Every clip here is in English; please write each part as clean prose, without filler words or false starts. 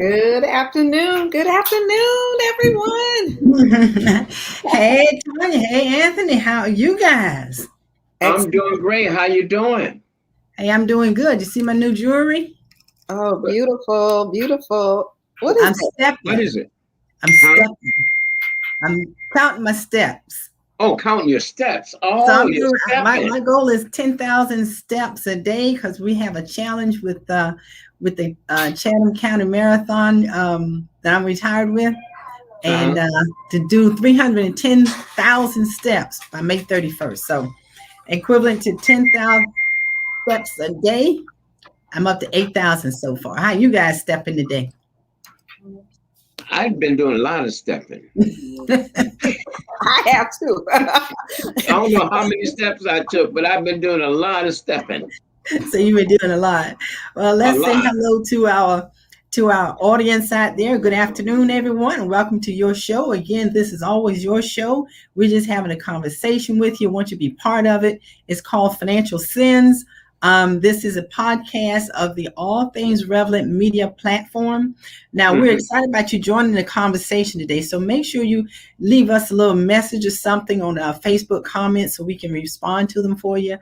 Good afternoon, everyone. Hey, Tanya. Hey, Anthony. How are you guys? I'm doing great. How you doing? Hey, I'm doing good. You see my new jewelry? Oh, beautiful, beautiful. What is it? Stepping. What is it? I'm stepping. I'm counting my steps. Oh, counting your steps. Oh, so my goal is 10,000 steps a day because we have a challenge with the Chatham County Marathon that I'm retired with, and to do 310,000 steps by May 31st. So equivalent to 10,000 steps a day. I'm up to 8,000 so far. How you guys stepping today? I've been doing a lot of stepping. I have too. I don't know how many steps I took, but I've been doing a lot of stepping. So you've been doing a lot. Well, let's say hello to our audience out there. Good afternoon, everyone, and welcome to your show. Again, this is always your show. We're just having a conversation with you. I want you to be part of it. It's called Financial Sins. This is a podcast of the All Things Relevant Media platform. Now, we're excited about you joining the conversation today. So make sure you leave us a little message or something on our Facebook comments so we can respond to them for you.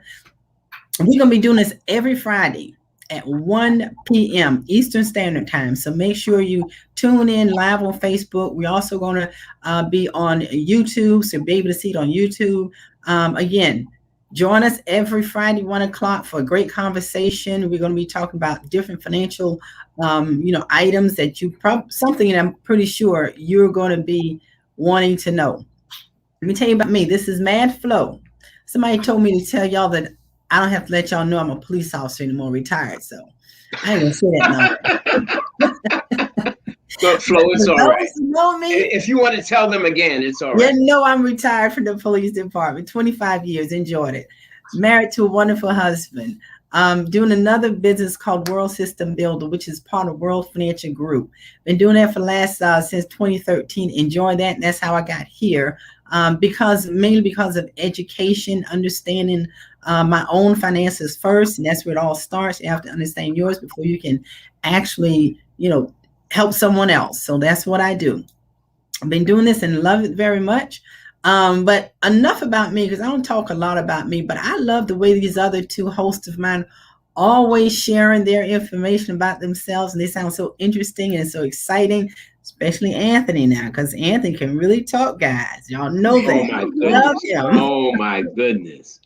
We're going to be doing this every Friday at 1 p.m. Eastern Standard Time. So make sure you tune in live on Facebook. We're also going to be on YouTube, so you'll be able to see it on YouTube. Again, join us every Friday, 1 o'clock for a great conversation. We're going to be talking about different financial, items that something that I'm pretty sure you're going to be wanting to know. Let me tell you about me. This is Mad Flo. Somebody told me to tell y'all that I don't have to let y'all know I'm a police officer anymore, retired. So I ain't going to say that number. But Flo, it's all right. Know me, if you want to tell them again, it's all right. Yeah, no, I'm retired from the police department. 25 years, enjoyed it. Married to a wonderful husband. Doing another business called World System Builder, which is part of World Financial Group. Been doing that for the last since 2013. Enjoy that. And that's how I got here. Mainly because of education, understanding my own finances first, and that's where it all starts. You have to understand yours before you can actually, help someone else. So that's what I do. I've been doing this and love it very much. But enough about me, because I don't talk a lot about me, but I love the way these other two hosts of mine always sharing their information about themselves, and they sound so interesting and so exciting, especially Anthony now, because Anthony can really talk, guys. Y'all know that. Oh my goodness. Oh my goodness.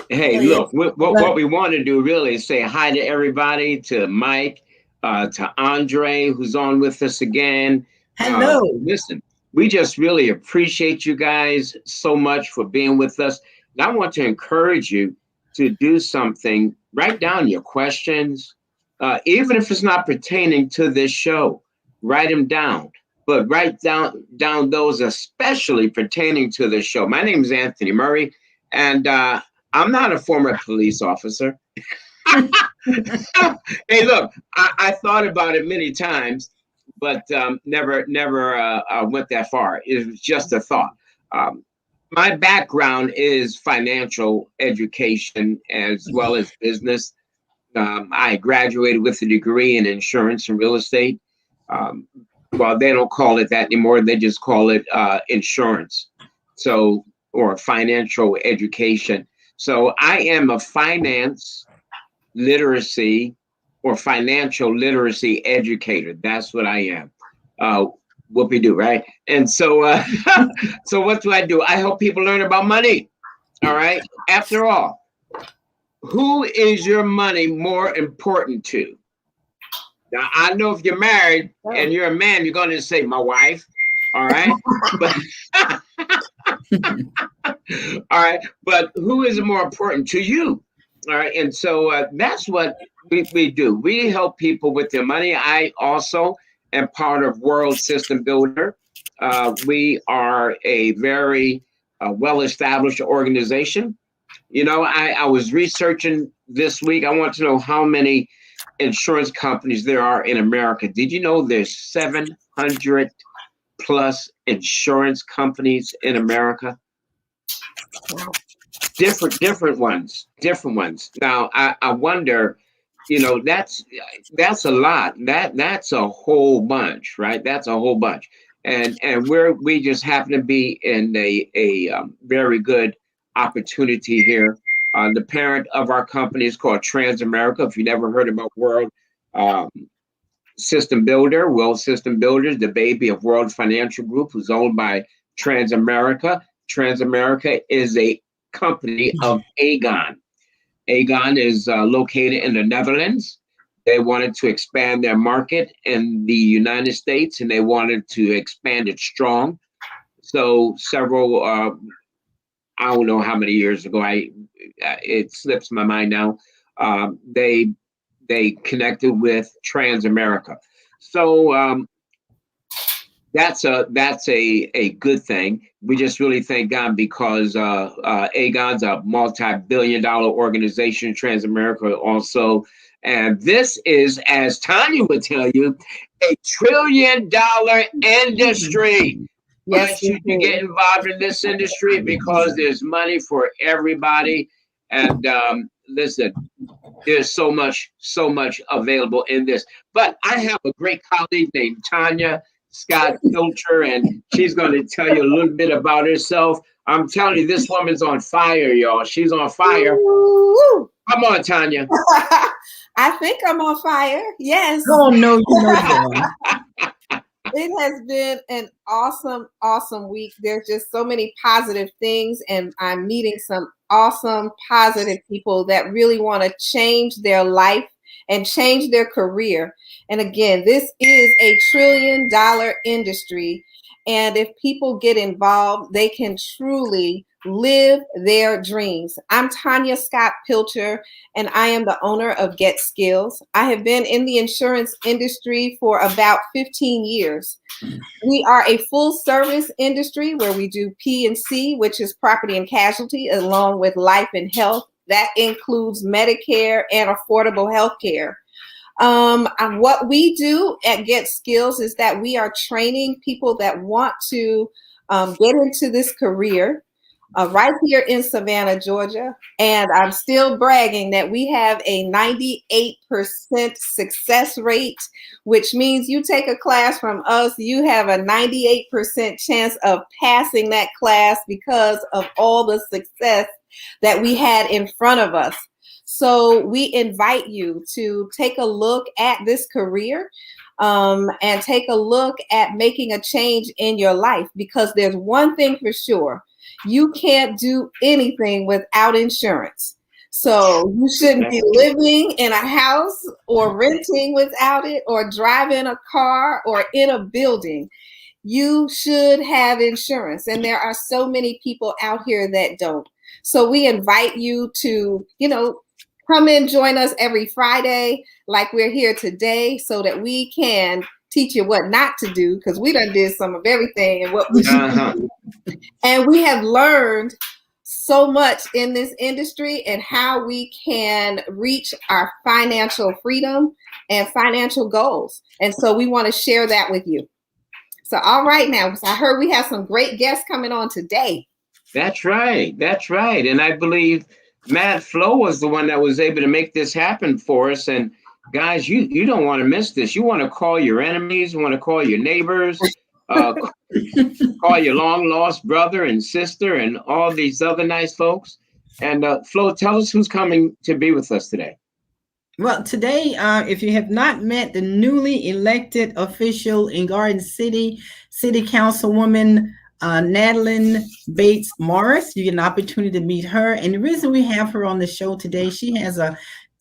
Hey, look, what we want to do really is say hi to everybody, to Mike, to Andre, who's on with us again. Hello. Listen, we just really appreciate you guys so much for being with us. And I want to encourage you to do something. Write down your questions, even if it's not pertaining to this show. Write them down, but write down those especially pertaining to this show. My name is Anthony Murray, and I'm not a former police officer. Hey, look, I thought about it many times, but never went that far. It was just a thought. My background is financial education as well as business. I graduated with a degree in insurance and real estate. Well, they don't call it that anymore. They just call it insurance. So, or financial education. So I am a finance literacy or financial literacy educator. That's what I am. Whoopie-doo, right? And so, so what do? I help people learn about money. All right. After all, who is your money more important to? Now, I know if you're married and you're a man, you're going to say, my wife. All right. But, all right. But who is more important to you? All right. And so that's what we do. We help people with their money. I also am part of World System Builder. We are a very well-established organization. You know, I was researching this week. I want to know how many insurance companies there are in America. Did you know there's 700 plus insurance companies in America? Different ones. Now, I wonder, you know, that's a lot. That's a whole bunch, right? That's a whole bunch. And we just happen to be in a very good opportunity here. The parent of our company is called Transamerica. If you never heard about World System Builder, World System Builders, the baby of World Financial Group, who's owned by Transamerica. Transamerica is a company of Aegon. Aegon is located in the Netherlands. They wanted to expand their market in the United States, and they wanted to expand it strong. So several, I don't know how many years ago, it slips my mind now. They connected with Transamerica. So that's a good thing. We just really thank God because Aegon's a multi-billion-dollar organization, Transamerica also. And this is, as Tanya would tell you, $1 trillion industry. Yes, you should get involved in this industry because there's money for everybody. And listen, there's so much available in this. But I have a great colleague named Tanya Scott Pilcher, and she's going to tell you a little bit about herself. I'm telling you, this woman's on fire, y'all. She's on fire. Woo! Come on, Tanya. I think I'm on fire. Yes. Oh, no, you know. It has been an awesome week. There's just so many positive things, and I'm meeting some awesome, positive people that really want to change their life and change their career. And again, this is $1 trillion industry. And if people get involved, they can truly live their dreams. I'm Tanya Scott Pilcher, and I am the owner of Get Skills. I have been in the insurance industry for about 15 years. We are a full service industry where we do P&C, which is property and casualty, along with life and health. That includes Medicare and affordable health care. What we do at Get Skills is that we are training people that want to get into this career right here in Savannah, Georgia. And I'm still bragging that we have a 98% success rate, which means you take a class from us, you have a 98% chance of passing that class because of all the success that we had in front of us. So we invite you to take a look at this career and take a look at making a change in your life, because there's one thing for sure. You can't do anything without insurance. So you shouldn't be living in a house or renting without it, or driving a car or in a building. You should have insurance. And there are so many people out here that don't. So we invite you to, come in, join us every Friday, like we're here today, so that we can teach you what not to do, because we done did some of everything and what we should do. And we have learned so much in this industry and how we can reach our financial freedom and financial goals. And so we want to share that with you. So, all right, now, I heard we have some great guests coming on today. That's right. That's right. And I believe Matt Flo was the one that was able to make this happen for us. And guys, you don't want to miss this. You want to call your enemies, you want to call your neighbors, call your long lost brother and sister and all these other nice folks. And Flo, tell us who's coming to be with us today. Well, today, if you have not met the newly elected official in Garden City, City Councilwoman Natalie Bates Morris, you get an opportunity to meet her. And the reason we have her on the show today, she has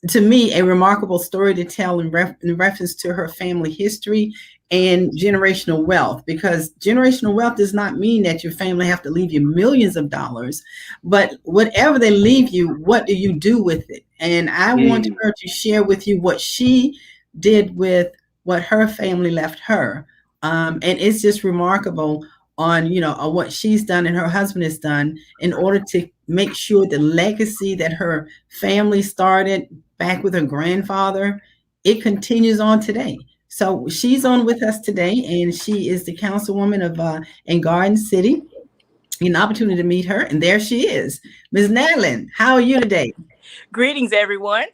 to me, a remarkable story to tell in reference to her family history and generational wealth, because generational wealth does not mean that your family have to leave you millions of dollars, but whatever they leave you, what do you do with it? And I want her to share with you what she did with what her family left her. And it's just remarkable on, what she's done and her husband has done in order to make sure the legacy that her family started back with her grandfather, it continues on today. So she's on with us today, and she is the councilwoman of in Garden City. An opportunity to meet her, and there she is. Ms. Natalie, how are you today? Greetings, everyone.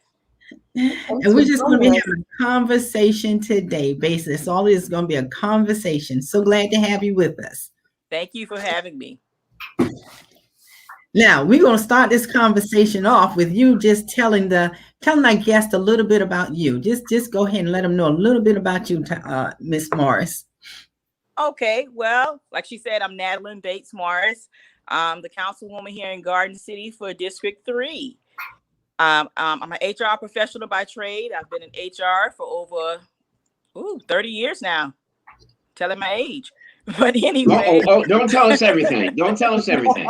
And we're just going to be having a conversation today. Basically, it's all is going to be a conversation. So glad to have you with us. Thank you for having me. Now, we're going to start this conversation off with you just telling our guest a little bit about you. Just go ahead and let them know a little bit about you, Ms. Morris. Okay, well, like she said, I'm Natalie Bates Morris. I'm the councilwoman here in Garden City for District 3. I'm an HR professional by trade. I've been in HR for over 30 years now. Telling my age. But anyway. Don't tell us everything. Don't tell us everything.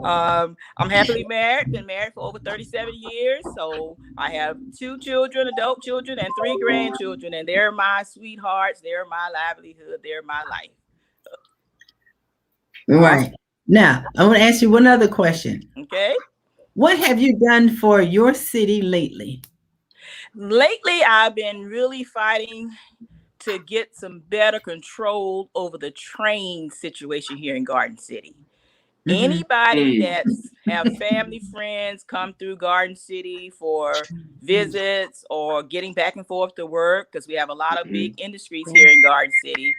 I'm happily married, been married for over 37 years. So I have 2 children, adult children, and 3 grandchildren. And they're my sweethearts. They're my livelihood. They're my life. Right. Now, I want to ask you one other question. Okay. What have you done for your city lately? Lately, I've been really fighting to get some better control over the train situation here in Garden City. Anybody that's have family friends come through Garden City for visits or getting back and forth to work, because we have a lot of big industries here in Garden City,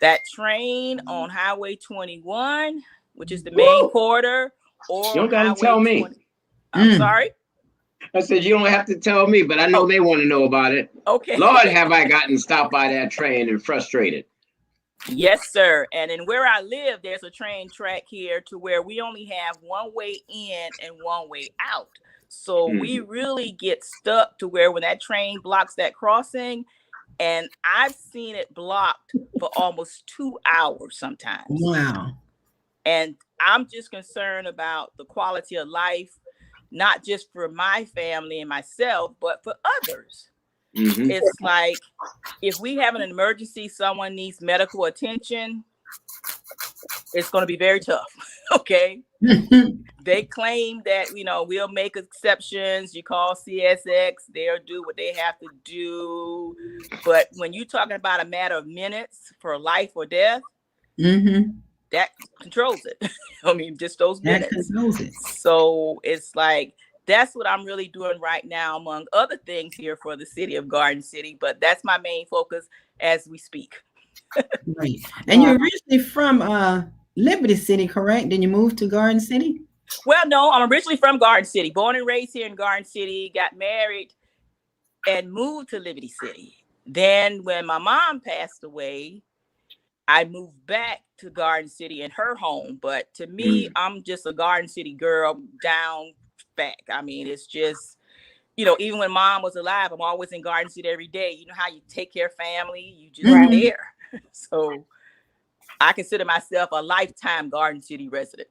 that train on Highway 21, which is the main corridor, or you don't gotta tell me. I'm sorry? I said, you don't have to tell me, but I know they want to know about it. Okay. Lord, have I gotten stopped by that train and frustrated. Yes, sir. And in where I live, there's a train track here to where we only have one way in and one way out. So we really get stuck to where when that train blocks that crossing, and I've seen it blocked for almost 2 hours sometimes. Wow. And I'm just concerned about the quality of life, not just for my family and myself, but for others. It's like, if we have an emergency, someone needs medical attention, it's going to be very tough. Okay. They claim that, we'll make exceptions. You call CSX, they'll do what they have to do. But when you're talking about a matter of minutes for life or death, that controls it. I mean, just those minutes. That controls it. So it's like, that's what I'm really doing right now, among other things here for the city of Garden City. But that's my main focus as we speak. Right. And you're originally from Liberty City, correct? Then you moved to Garden City? Well, no, I'm originally from Garden City, born and raised here in Garden City, got married and moved to Liberty City. Then when my mom passed away, I moved back to Garden City in her home. But to me, I'm just a Garden City girl down back. I mean, it's just, even when mom was alive, I'm always in Garden City every day. You know how you take care of family, you just there. So I consider myself a lifetime Garden City resident.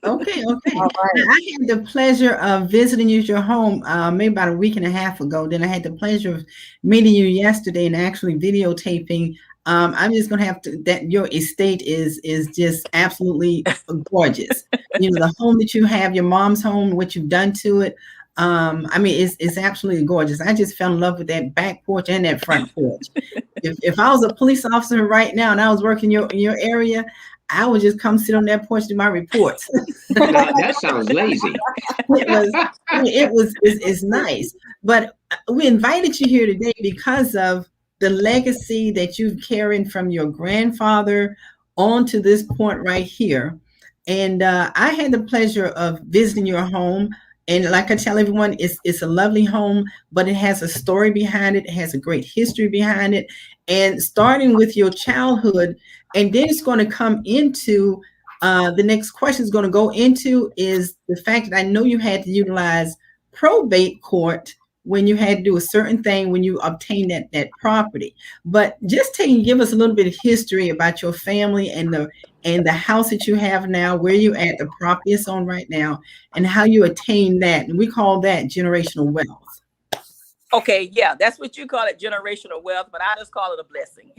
Okay. All right. I had the pleasure of visiting you at your home maybe about a week and a half ago. Then I had the pleasure of meeting you yesterday and actually videotaping I'm just gonna have to that your estate is just absolutely gorgeous. You know, the home that you have, your mom's home, what you've done to it. I mean, it's absolutely gorgeous. I just fell in love with that back porch and that front porch. If I was a police officer right now and I was working in your area, I would just come sit on that porch do my reports. Now, that sounds lazy. It's nice. But we invited you here today because of the legacy that you've carried from your grandfather on to this point right here. And I had the pleasure of visiting your home. And like I tell everyone, it's a lovely home, but it has a story behind it. It has a great history behind it. And starting with your childhood, and then it's going to come into the next question is going to go into is the fact that I know you had to utilize probate court when you had to do a certain thing when you obtained that property. But just give us a little bit of history about your family and the house that you have now, where you at, the property it's on right now, and how you attain that. And we call that generational wealth. Okay, yeah, that's what you call it, generational wealth, but I just call it a blessing.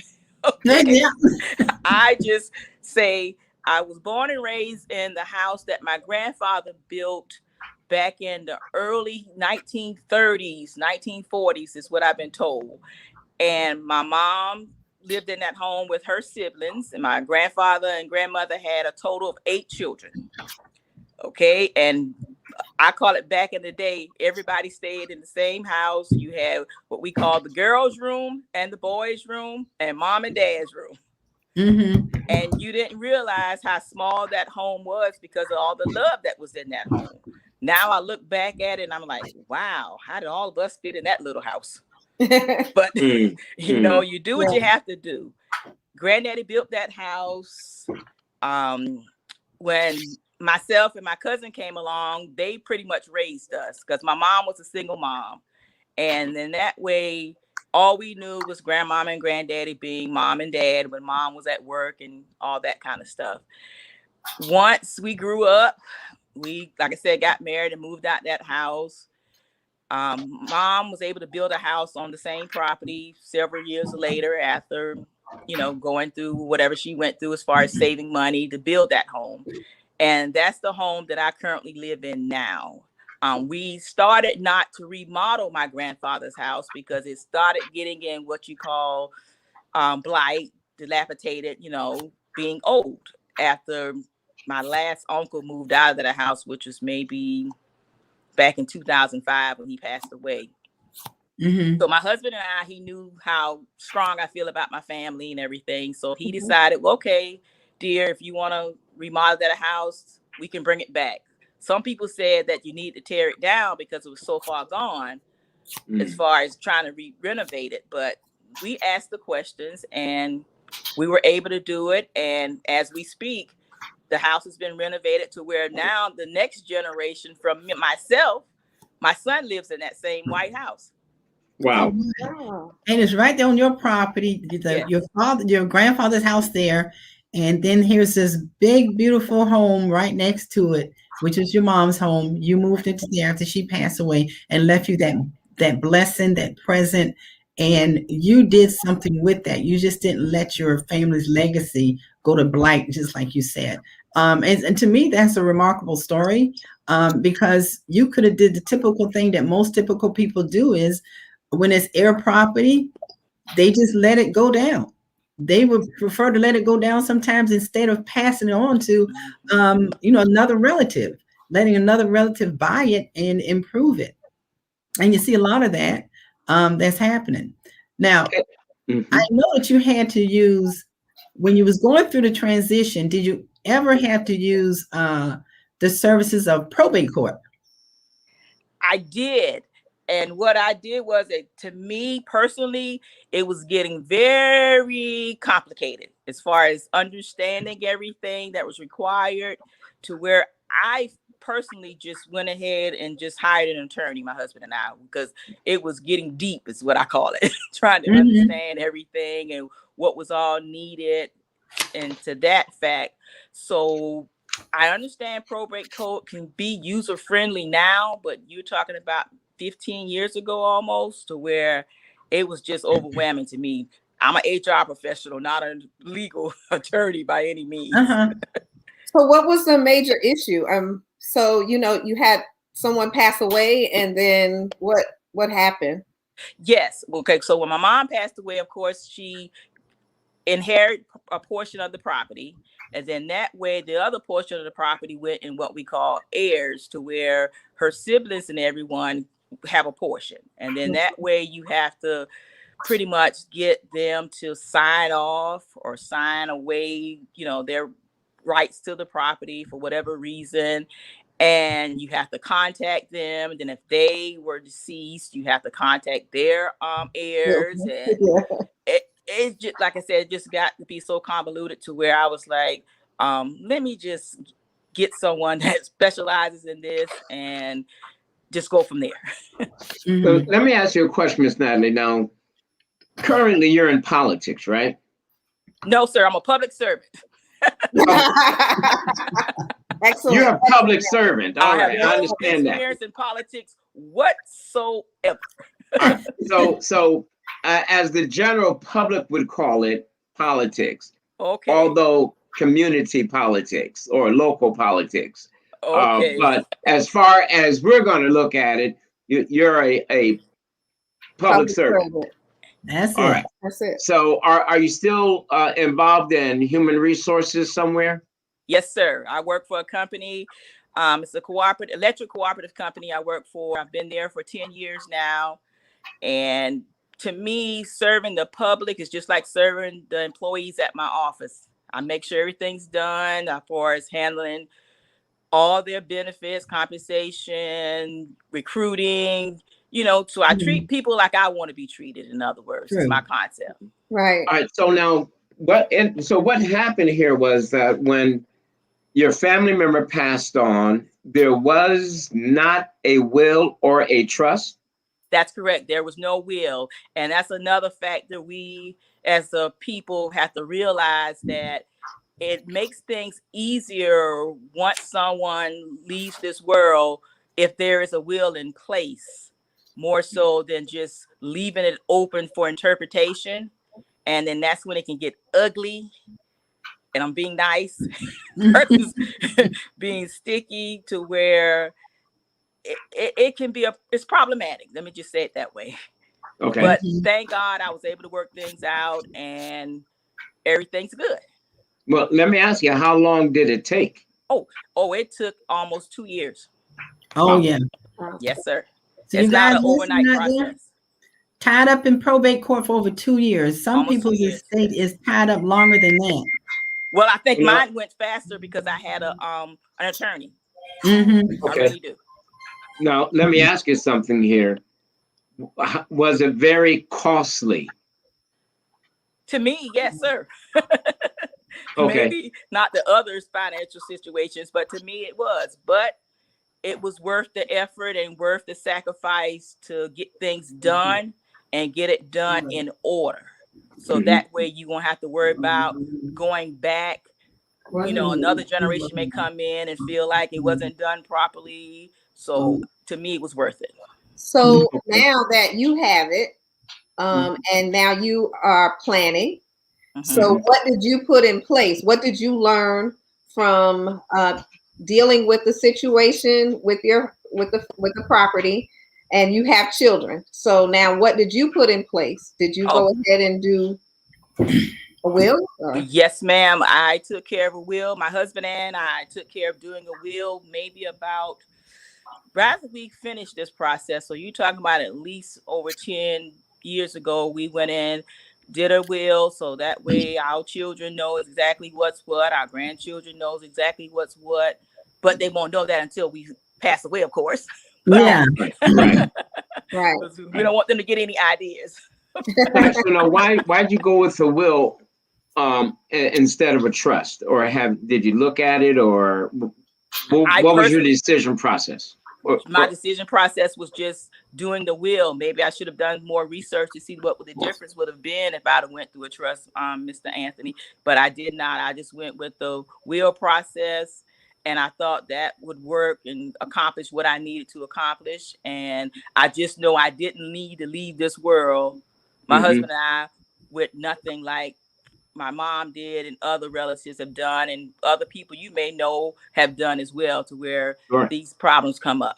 Okay. Yeah. I just say I was born and raised in the house that my grandfather built back in the early 1930s, 1940s is what I've been told. And my mom lived in that home with her siblings, and my grandfather and grandmother had a total of 8 children. Okay, and I call it back in the day, everybody stayed in the same house. You had what we call the girls' room and the boys' room and mom and dad's room. Mm-hmm. And you didn't realize how small that home was because of all the love that was in that home. Now I look back at it and I'm like, wow, how did all of us fit in that little house? But, you know, you do what you have to do. Granddaddy built that house. When myself and my cousin came along, they pretty much raised us because my mom was a single mom. And then that way, all we knew was grandmama and granddaddy being mom and dad when mom was at work and all that kind of stuff. Once we grew up, we, like I said, got married and moved out that house. Mom was able to build a house on the same property several years later after, you know, going through whatever she went through as far as saving money to build that home. And that's the home that I currently live in now. We started not to remodel my grandfather's house because it started getting in what you call blight, dilapidated, you know, being old. After my last uncle moved out of that house, which was maybe back in 2005 when he passed away. Mm-hmm. So my husband and I, he knew how strong I feel about my family and everything. So he decided, well, okay, dear, if you want to remodel that house, we can bring it back. Some people said that you need to tear it down because it was so far gone as far as trying to renovate it. But we asked the questions and we were able to do it. And as we speak, the house has been renovated to where now the next generation from myself, my son lives in that same White House. Wow. And it's right there on your property, your grandfather's house there. And then here's this big, beautiful home right next to it, which is your mom's home. You moved into there after she passed away and left you that blessing, that present. And you did something with that. You just didn't let your family's legacy go to blight, just like you said. And to me, that's a remarkable story because you could have did the typical thing that most typical people do is when it's heir property, they just let it go down. They would prefer to let it go down sometimes instead of passing it on to, another relative, letting another relative buy it and improve it. And you see a lot of that that's happening. Now, I know that you had to use, when you was going through the transition, did you ever have to use the services of probate court? I did. And what I did was, to me personally, it was getting very complicated as far as understanding everything that was required, to where I personally just went ahead and just hired an attorney, my husband and I, because it was getting deep, is what I call it, trying to understand everything and what was all needed and to that fact. So I understand probate code can be user friendly now, but you're talking about 15 years ago almost, to where it was just overwhelming to me. I'm an HR professional, not a legal attorney by any means. So what was the major issue? So, you had someone pass away, and then what happened? Yes. Okay. So when my mom passed away, of course, she inherited a portion of the property. And then that way, the other portion of the property went in what we call heirs, to where her siblings and everyone have a portion. And then that way you have to pretty much get them to sign off or sign away, their rights to the property for whatever reason. And you have to contact them. And then if they were deceased, you have to contact their heirs. And it's just, like I said, it just got to be so convoluted to where I was like, let me just get someone that specializes in this and just go from there. So let me ask you a question, Ms. Natalie. Now, currently you're in politics, right? No, sir. I'm a public servant. Excellent. You're a public servant. All right, I understand that. Experience in politics whatsoever. Right. So as the general public would call it, politics. Okay. Although community politics or local politics. Okay. But as far as we're going to look at it, you're a public servant. That's All it. right. That's it. So are you still involved in human resources somewhere? Yes, sir. I work for a company. It's a electric cooperative company I work for. I've been there for 10 years now. And to me, serving the public is just like serving the employees at my office. I make sure everything's done as far as handling all their benefits, compensation, recruiting, so I treat people like I want to be treated, in other words. It's my concept. Right. All right. So now what happened here was that when your family member passed on, there was not a will or a trust? That's correct. There was no will. And that's another factor we as a people have to realize, that it makes things easier once someone leaves this world if there is a will in place, more so than just leaving it open for interpretation. And then that's when it can get ugly. And I'm being nice versus being sticky, to where it can be it's problematic. Let me just say it that way. Okay. But thank God I was able to work things out and everything's good. Well, let me ask you, how long did it take? Oh, it took almost 2 years. Oh, yeah. Yes, sir. So it's you guys not an overnight process. Tied up in probate court for over 2 years. Some Almost people's 2 years. estate is tied up longer than that. Well, I think mine went faster because I had an attorney. Mm-hmm. Okay. I really do. Now, let me ask you something here. Was it very costly? To me, yes, sir. Okay. Maybe not the others' financial situations, but to me it was. But it was worth the effort and worth the sacrifice to get things done and get it done in order. So that way you won't have to worry about going back. Another generation may come in and feel like it wasn't done properly. So to me, it was worth it. So now that you have it, and now you are planning. So what did you put in place? What did you learn from dealing with the situation with the property? And you have children. So now what did you put in place? Did you go ahead and do a will? Yes, ma'am. I took care of a will. My husband and I took care of doing a will maybe about, rather we finished this process. So you're talking about at least over 10 years ago, we went in, did a will. So that way our children know exactly what's what. Our grandchildren knows exactly what's what, but they won't know that until we pass away, of course. Yeah. Right. Right. We don't want them to get any ideas. So now, why'd you go with a will instead of a trust? Or did you look at it, or what was your decision process? My decision process was just doing the will. Maybe I should have done more research to see what the difference would have been if I'd have went through a trust, Mr. Anthony. But I did not. I just went with the will process. And I thought that would work and accomplish what I needed to accomplish. And I just know I didn't need to leave this world. My husband and I with nothing like my mom did and other relatives have done and other people you may know have done as well, to where these problems come up.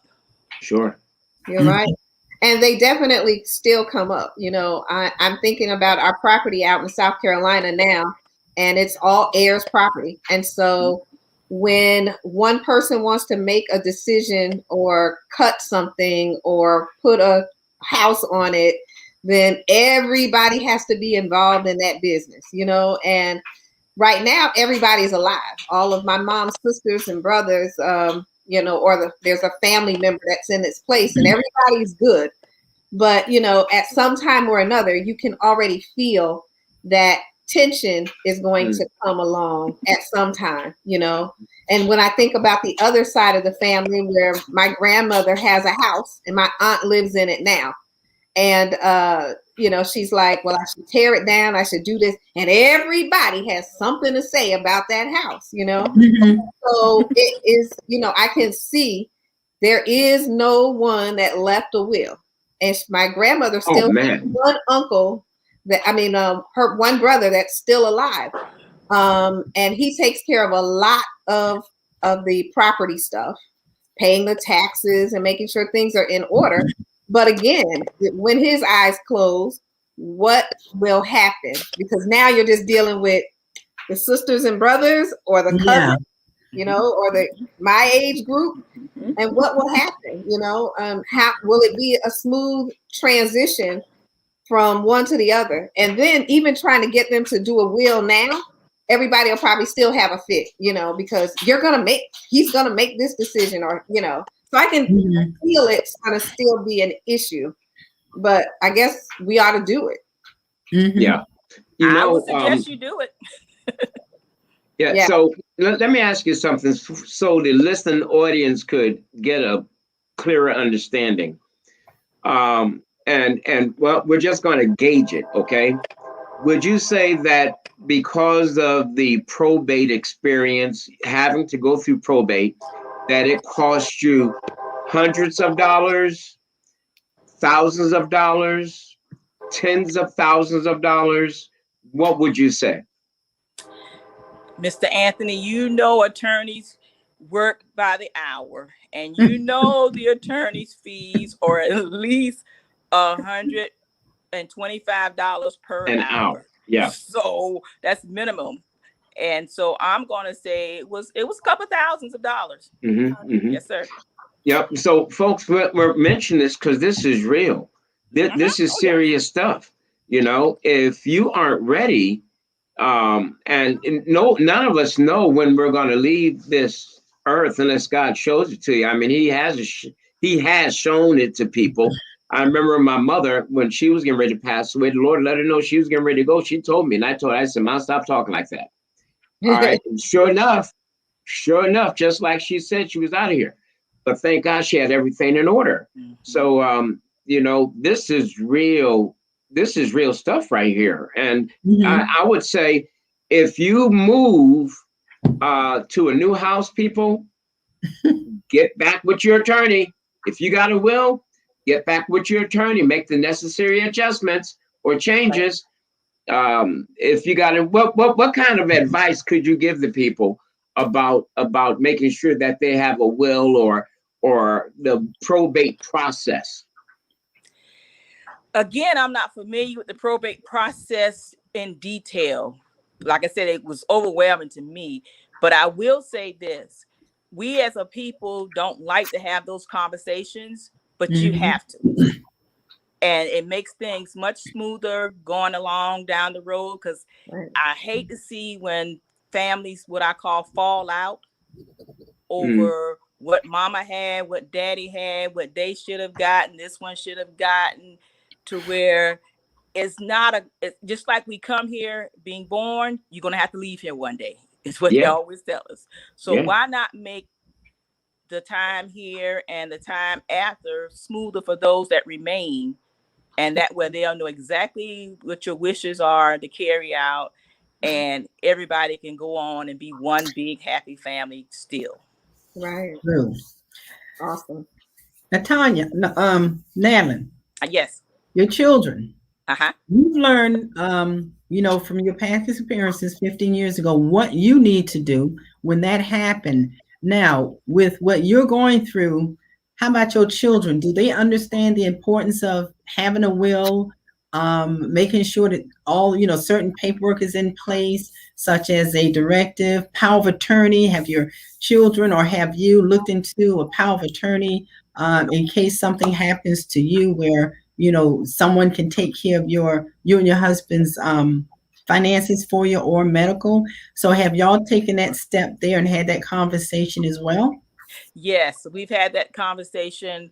Sure. You're right. And they definitely still come up. You know, I'm thinking about our property out in South Carolina now, and it's all heirs property. And so when one person wants to make a decision or cut something or put a house on it, then everybody has to be involved in that business, you know. And right now, everybody's alive. All of my mom's sisters and brothers, you know, or there's a family member that's in its place, and everybody's good. But, you know, at some time or another, you can already feel that tension is going to come along at some time, you know. And when I think about the other side of the family, where my grandmother has a house and my aunt lives in it now. And, you know, she's like, well, I should tear it down. I should do this. And everybody has something to say about that house, you know. So it is, you know, I can see there is no one that left a will. And my grandmother still has one uncle her one brother that's still alive. And he takes care of a lot of the property stuff, paying the taxes and making sure things are in order. But again, when his eyes close, what will happen? Because now you're just dealing with the sisters and brothers or the cousins, you know, or my age group. And what will happen? You know, how will it be a smooth transition from one to the other? And then even trying to get them to do a will now, everybody will probably still have a fit, you know, because he's gonna make this decision, or, you know. So I can feel it's gonna still be an issue, but I guess we ought to do it. Yeah, you know, I would suggest you do it. Yeah. So let me ask you something, so the listening audience could get a clearer understanding. And well, we're just going to gauge it, okay? Would you say that because of the probate experience, having to go through probate, that it cost you hundreds of dollars, thousands of dollars, tens of thousands of dollars? What would you say? Mr. Anthony, you know attorneys work by the hour, and you know the attorney's fees are at least $125 per hour. Yeah. So that's minimum. And so I'm going to say it was a couple thousands of dollars. Yes, sir. Yep. So folks, we're mentioning this because this is real. This is serious stuff. You know, if you aren't ready, none of us know when we're going to leave this earth unless God shows it to you. I mean, he has shown it to people. I remember my mother, when she was getting ready to pass away, the Lord let her know she was getting ready to go. She told me, and I said, Mom, stop talking like that. All right. And sure enough, just like she said, she was out of here. But thank God she had everything in order. So, you know, this is real stuff right here. And I would say, if you move to a new house, people, get back with your attorney. If you got a will, get back with your attorney, make the necessary adjustments or changes. If you got what kind of advice could you give the people about making sure that they have a will or the probate process? Again, I'm not familiar with the probate process in detail. Like I said, it was overwhelming to me. But I will say this: we as a people don't like to have those conversations, but you have to. And it makes things much smoother going along down the road, because I hate to see when families, what I call, fall out over what mama had, what daddy had, what they should have gotten, this one should have gotten, to where it's just like we come here being born, you're going to have to leave here one day. It's what they always tell us. So why not make the time here and the time after smoother for those that remain? And that way they'll know exactly what your wishes are to carry out, and everybody can go on and be one big happy family still. Right. True. Awesome. Natanya, Natalie. Yes. Your children, You've learned, from your past experiences 15 years ago, what you need to do when that happened. Now, with what you're going through, how about your children? Do they understand the importance of having a will, making sure that all, certain paperwork is in place, such as a directive, power of attorney? Have your children or have you looked into a power of attorney in case something happens to you where someone can take care of you and your husband's finances for you or medical? So have y'all taken that step there and had that conversation as well? Yes, we've had that conversation,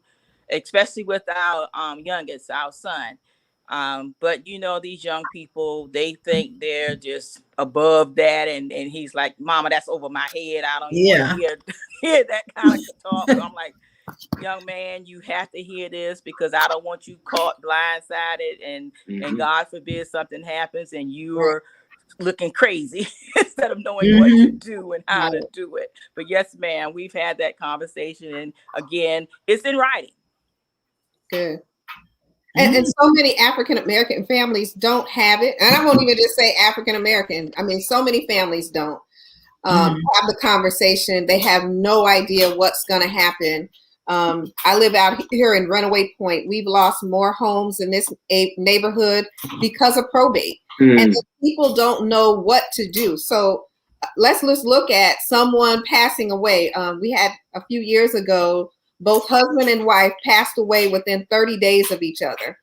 especially with our youngest, our son. But these young people, they think they're just above that, and he's like, "Mama, that's over my head. I don't even want to hear that kind of talk." So I'm like, young man, you have to hear this because I don't want you caught blindsided and God forbid something happens and you're looking crazy instead of knowing what to do and how to do it. But yes, ma'am, we've had that conversation, and again, it's in writing. Good. And so many African American families don't have it, and I won't even just say African American. I mean, so many families don't have the conversation. They have no idea what's going to happen. I live out here in Runaway Point. We've lost more homes in this neighborhood because of probate. And people don't know what to do. So let's look at someone passing away. We had a few years ago, both husband and wife passed away within 30 days of each other.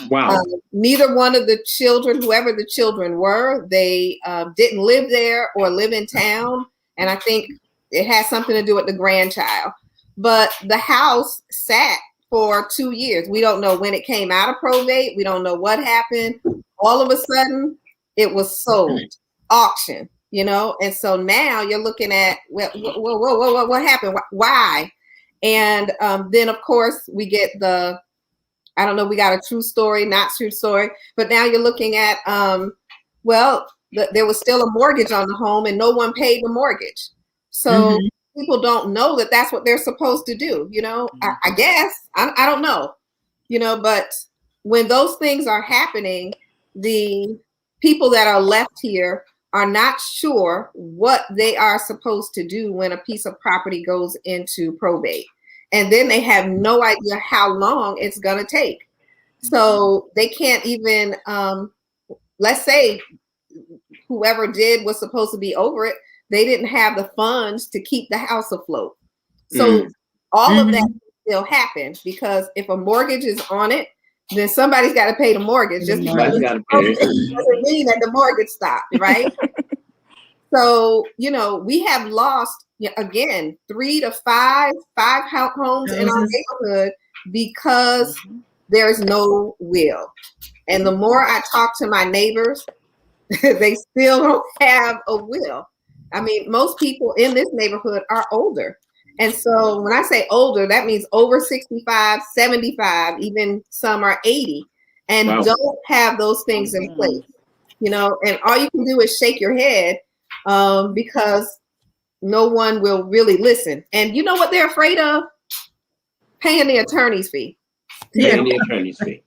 Wow. Neither one of the children, whoever the children were, they didn't live there or live in town. And I think it has something to do with the grandchild. But the house sat for 2 years. We don't know when it came out of probate. We don't know what happened. All of a sudden, it was sold, auction, And so now you're looking at, what happened? Why? And then, of course, we get we got a true story, not true story. But now you're looking at, there was still a mortgage on the home and no one paid the mortgage. So people don't know that that's what they're supposed to do. I guess, I don't know, but when those things are happening, the people that are left here are not sure what they are supposed to do when a piece of property goes into probate. And then they have no idea how long it's going to take. So they can't even, let's say whoever was supposed to be over it, they didn't have the funds to keep the house afloat. So all of that can still happen because if a mortgage is on it, then somebody's got to pay the mortgage. Just because doesn't mean that the mortgage stopped, right? So, we have lost, again, 3 to 5 homes in our neighborhood because there's no will. And the more I talk to my neighbors, they still don't have a will. I mean, most people in this neighborhood are older. And so when I say older, that means over 65, 75, even some are 80 and don't have those things in place, and all you can do is shake your head because no one will really listen. And you know what they're afraid of? Paying the attorney's fee. Paying the attorney's fee.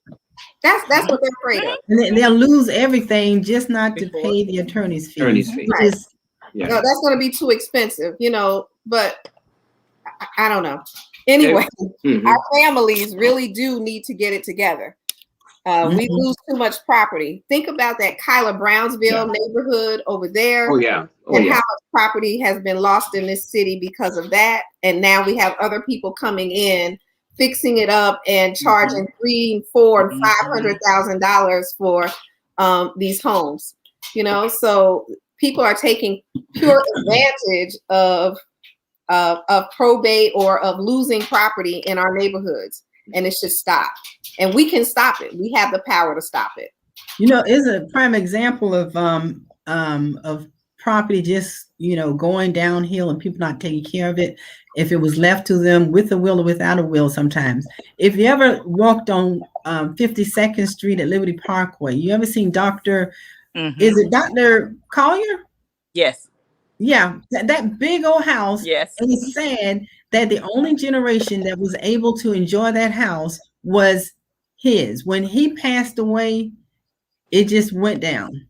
That's what they're afraid of. And they'll lose everything just not to pay the attorney's fee. Right. No, that's going to be too expensive, but I don't know. Anyway, our families really do need to get it together. We lose too much property. Think about that Kyla Brownsville neighborhood over there. How much property has been lost in this city because of that. And now we have other people coming in, fixing it up and charging $300,000, $400,000, and $500,000 for these homes. So people are taking pure advantage of probate or of losing property in our neighborhoods, and it should stop. And we can stop it. We have the power to stop it. Is a prime example of property just going downhill and people not taking care of it. If it was left to them with a will or without a will, sometimes. If you ever walked on 52nd Street at Liberty Parkway, you ever seen Dr. Is it Dr. Collier? Yes. Yeah, that big old house. Yes. And it's sad that the only generation that was able to enjoy that house was his. When he passed away, it just went down.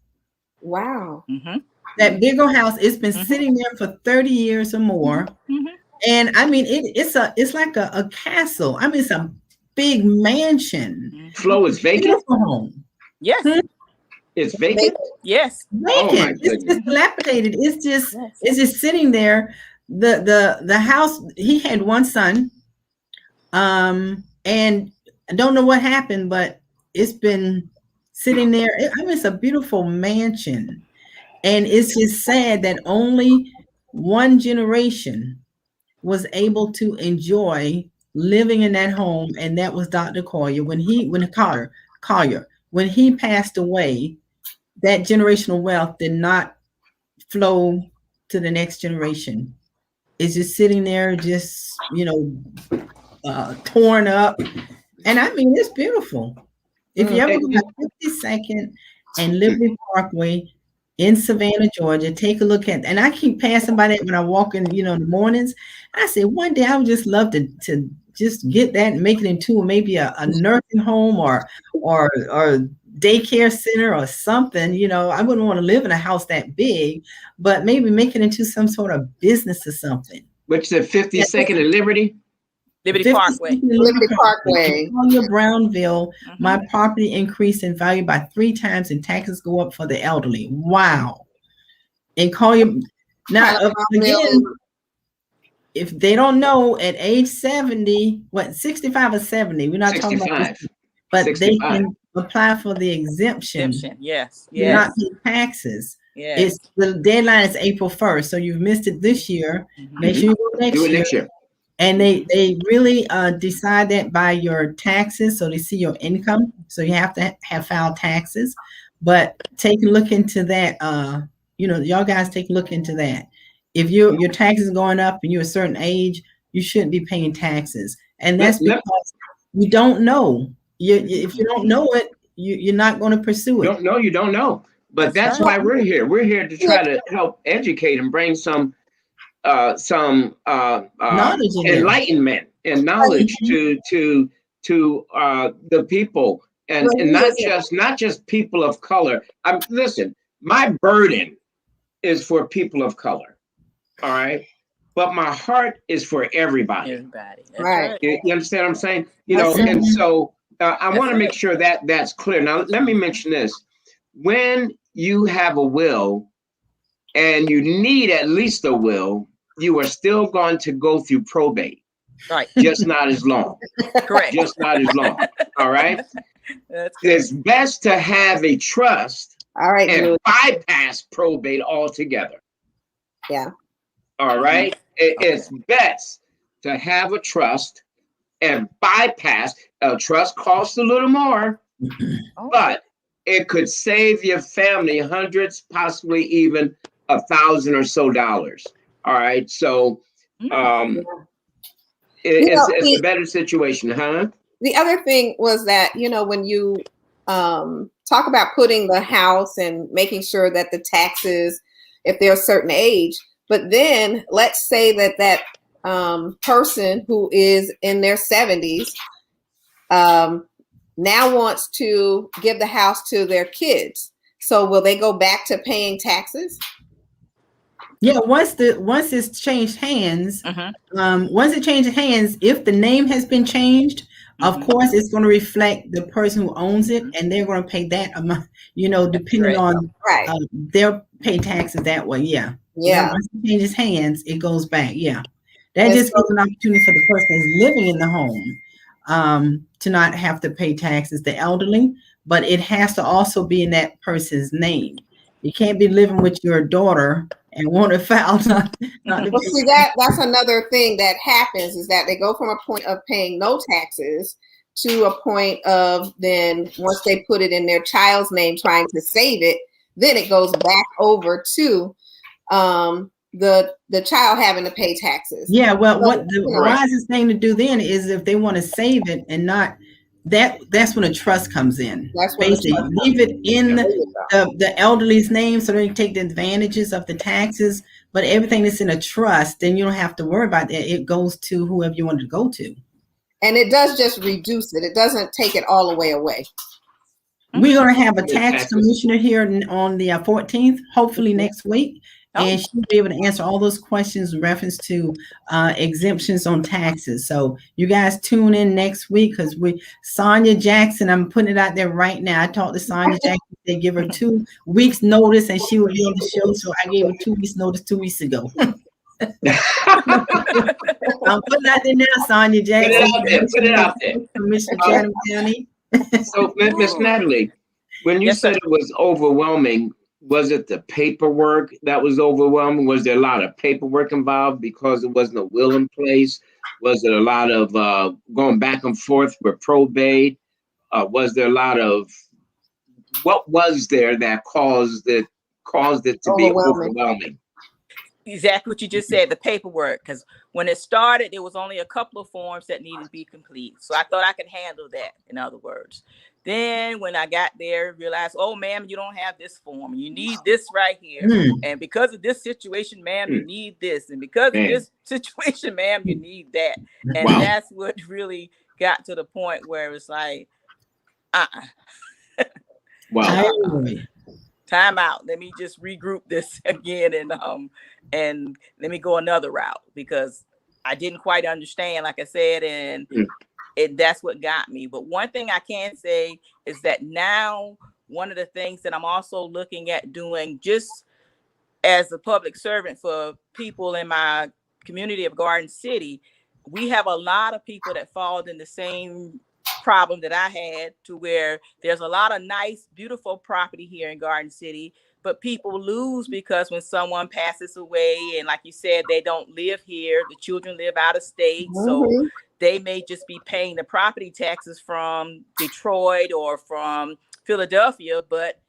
Wow. Mm-hmm. That big old house, it's been sitting there for 30 years or more. Mm-hmm. And I mean, it's like a castle. I mean, it's a big mansion. Flo is vacant. Home. Yes. It's vacant. Yes. Vacant. Oh my It's goodness. just dilapidated. It's just Yes. it's just sitting there. The house, he had one son. And I don't know what happened, but it's been sitting there. I mean, it's a beautiful mansion. And it's just sad that only one generation was able to enjoy living in that home, and that was Dr. Collier. When he passed away, that generational wealth did not flow to the next generation. It's just sitting there, just torn up. And I mean, it's beautiful. If you ever go to 52nd and Liberty Parkway in Savannah, Georgia, take a look at, and I keep passing by that when I walk in, in the mornings. I say, one day I would just love to just get that and make it into maybe a nursing home or daycare center or something. I wouldn't want to live in a house that big, but maybe make it into some sort of business or something. Which is 52nd and Liberty? Liberty Parkway. Liberty Parkway. In Brownville, my property increased in value by 3 times and taxes go up for the elderly. Wow. And Collier, now again, if they don't know, at age 70, 65 or 70, we're not 65. Talking about this, but 65. They can apply for the exemption. Yes. Not pay taxes. Yes. The deadline is April 1st, so you've missed it this year. Make sure you go next year. And they really decide that by your taxes, so they see your income. So you have to have filed taxes. But take a look into that. Y'all guys take a look into that. If your taxes are going up and you're a certain age, you shouldn't be paying taxes. And that's because you don't know. If you don't know it, you're not going to pursue it. You don't know. But that's why we're here. We're here to try to help educate and bring some enlightenment and knowledge to the people, and not just people of color. Listen, my burden is for people of color, all right, but my heart is for everybody. Right. You understand what I'm saying? And so I want to make sure that that's clear. Now let me mention this: when you have a will and you need at least a will, you are still going to go through probate. Right. Just not as long. Correct. Just not as long. All right. It's best to have a trust. All right. And bypass probate altogether. Yeah. All right. It's best to have a trust and bypass. A trust costs a little more, but it could save your family hundreds, possibly even $1,000 or so. All right, so it's a better situation, huh? The other thing was that, when you talk about putting the house and making sure that the taxes, if they're a certain age, but then let's say that person who is in their 70s now wants to give the house to their kids. So will they go back to paying taxes? Yeah, once it's changed hands, once it changes hands, if the name has been changed, of course it's going to reflect the person who owns it, and they're going to pay that amount, depending on they'll pay taxes that way. Yeah. Once it changes hands, it goes back. Yeah, that just gives an opportunity for the person who's living in the home to not have to pay taxes, the elderly, but it has to also be in that person's name. You can't be living with your daughter and want to file. Well, see, that's another thing that happens, is that they go from a point of paying no taxes to a point of, then once they put it in their child's name trying to save it, then it goes back over to the child having to pay taxes. Yeah, well, what the wisest thing to do then is, if they want to save it and not that's when a trust comes in. That's when basically leave it in the elderly's name so they can take the advantages of the taxes, but everything that's in a trust, then you don't have to worry about that. It goes to whoever you want it to go to. And it does just reduce it. It doesn't take it all the way away. We're going to have a tax commissioner here on the 14th, hopefully next week. And she'll be able to answer all those questions in reference to exemptions on taxes. So you guys tune in next week because Sonia Jackson, I'm putting it out there right now. I talked to Sonia Jackson. They give her 2 weeks notice and she would be on the show. So I gave her 2 weeks notice 2 weeks ago. I'm putting it out there now, Sonia Jackson. Put it out there. Commissioner Chatham County. So, Miss Natalie, when you said it was overwhelming, was it the paperwork that was overwhelming? Was there a lot of paperwork involved because there wasn't a will in place? Was it a lot of going back and forth with probate? Was there a lot of what was there that caused it to be overwhelming? Exactly what you just said, the paperwork. Because when it started, there was only a couple of forms that needed to be complete. So I thought I could handle that, in other words. Then when I got there, realized, oh, ma'am, you don't have this form. You need this right here. And because of this situation, ma'am, you need this. And because of this situation, ma'am, you need that. And that's what really got to the point where it's like, time out. Let me just regroup this again and let me go another route because I didn't quite understand, like I said, and that's what got me. But one thing I can say is that now one of the things that I'm also looking at doing just as a public servant for people in my community of Garden City, we have a lot of people that fall in the same problem that I had, to where there's a lot of nice, beautiful property here in Garden City, but people lose because when someone passes away, and like you said, they don't live here, the children live out of state, so they may just be paying the property taxes from Detroit or from Philadelphia, but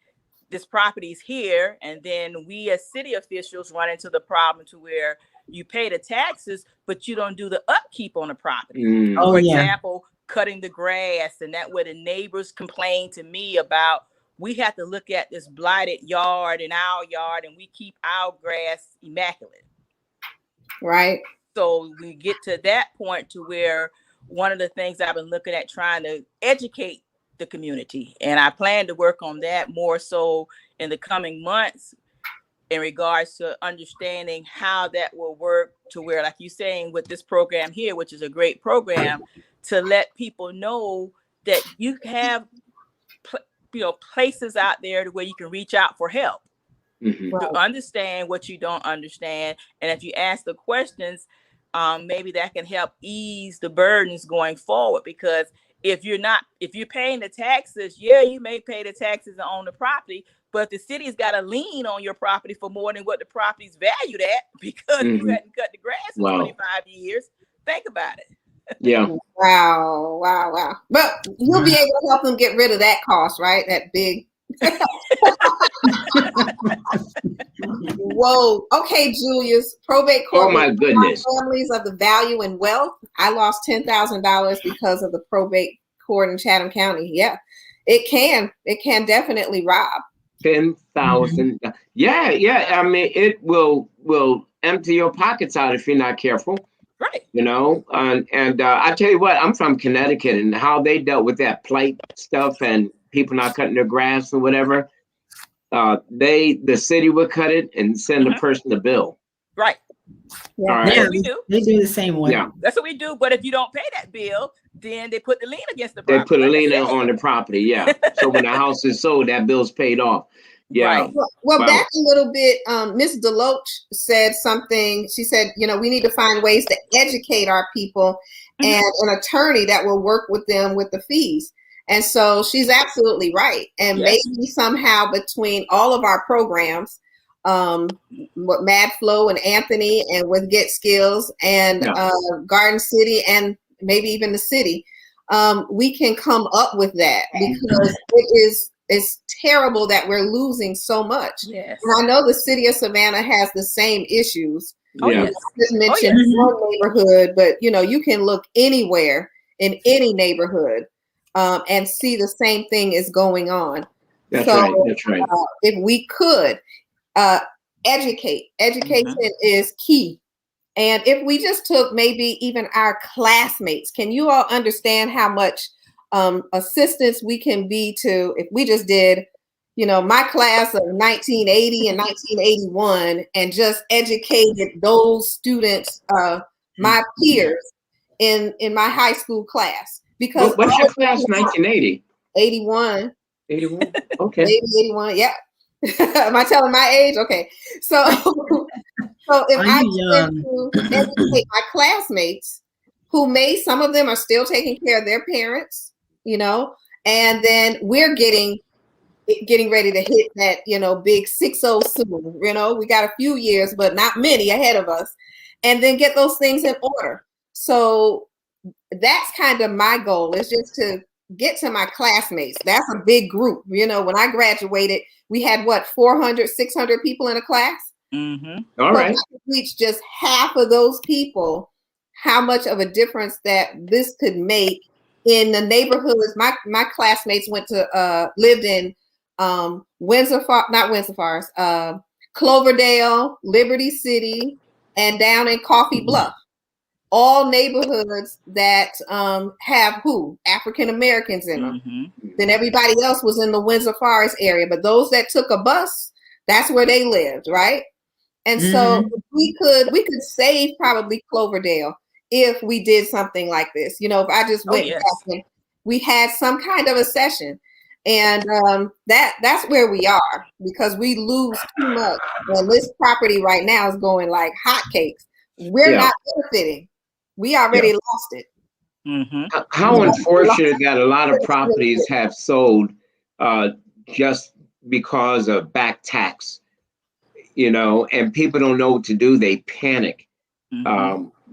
this property is here. And then we as city officials run into the problem to where you pay the taxes, but you don't do the upkeep on the property. For example, cutting the grass, and that way the neighbors complain to me about, we have to look at this blighted yard in our yard and we keep our grass immaculate. Right. So we get to that point to where one of the things I've been looking at trying to educate the community, and I plan to work on that more so in the coming months in regards to understanding how that will work, to where, like you're saying, with this program here, which is a great program, to let people know that you have places out there where you can reach out for help, to understand what you don't understand. And if you ask the questions, maybe that can help ease the burdens going forward. Because if you're paying the taxes, you may pay the taxes on the property, but the city's got a lien on your property for more than what the property's valued at because you hadn't cut the grass in 25 years. Think about it. Wow. But you'll be able to help them get rid of that cost, right? That big. Whoa. Okay, Julius. Probate court. Oh my goodness. Families of the value and wealth. I lost $10,000 because of the probate court in Chatham County. Yeah, it can definitely rob. 10,000. I mean, it will empty your pockets out if you're not careful. Right. And I tell you what, I'm from Connecticut, and how they dealt with that plight stuff and people not cutting their grass or whatever. The city would cut it and send the person a bill. Right. We do. They do the same way. Yeah. That's what we do. But if you don't pay that bill, then they put the lien against the property. They put a lien on the property. Yeah. So when the house is sold, that bill's paid off. Yeah. Right. Well, back a little bit, Ms. Deloach said something. She said, we need to find ways to educate our people and an attorney that will work with them with the fees. And so she's absolutely right. And maybe somehow between all of our programs, Mad Flow and Anthony, and with Get Skills and Garden City, and maybe even the city, we can come up with that, because it's terrible that we're losing so much. Yes. And I know the city of Savannah has the same issues. Yes. Just mentioned one neighborhood, but you can look anywhere in any neighborhood and see the same thing is going on. That's right. If we could education is key. And if we just took maybe even our classmates, can you all understand how much assistance we can be to, if we just did, my class of 1980 and 1981 and just educated those students, my peers in my high school class. Because what's your class, 1980? 81. 81? Okay. 81, yeah. Am I telling my age? Okay. So if I begin to educate my classmates, who some of them are still taking care of their parents, and then we're getting ready to hit that, big 6-0 soon. We got a few years, but not many ahead of us, and then get those things in order. So that's kind of my goal, is just to get to my classmates. That's a big group. When I graduated, we had 400, 600 people in a class. Mm-hmm. All right. If I could reach just half of those people, how much of a difference that this could make in the neighborhoods. My classmates lived in Cloverdale, Liberty City, and down in Coffee Bluff. All neighborhoods that have African Americans in them. Mm-hmm. Then everybody else was in the Windsor Forest area. But those that took a bus, that's where they lived, right? And so we could save probably Cloverdale if we did something like this. If I just went back and we had some kind of a session. And that's where we are, because we lose too much. And this property right now is going like hotcakes. We're not benefiting. We already lost it. Mm-hmm. How unfortunate that a lot of properties have sold just because of back tax, and people don't know what to do. They panic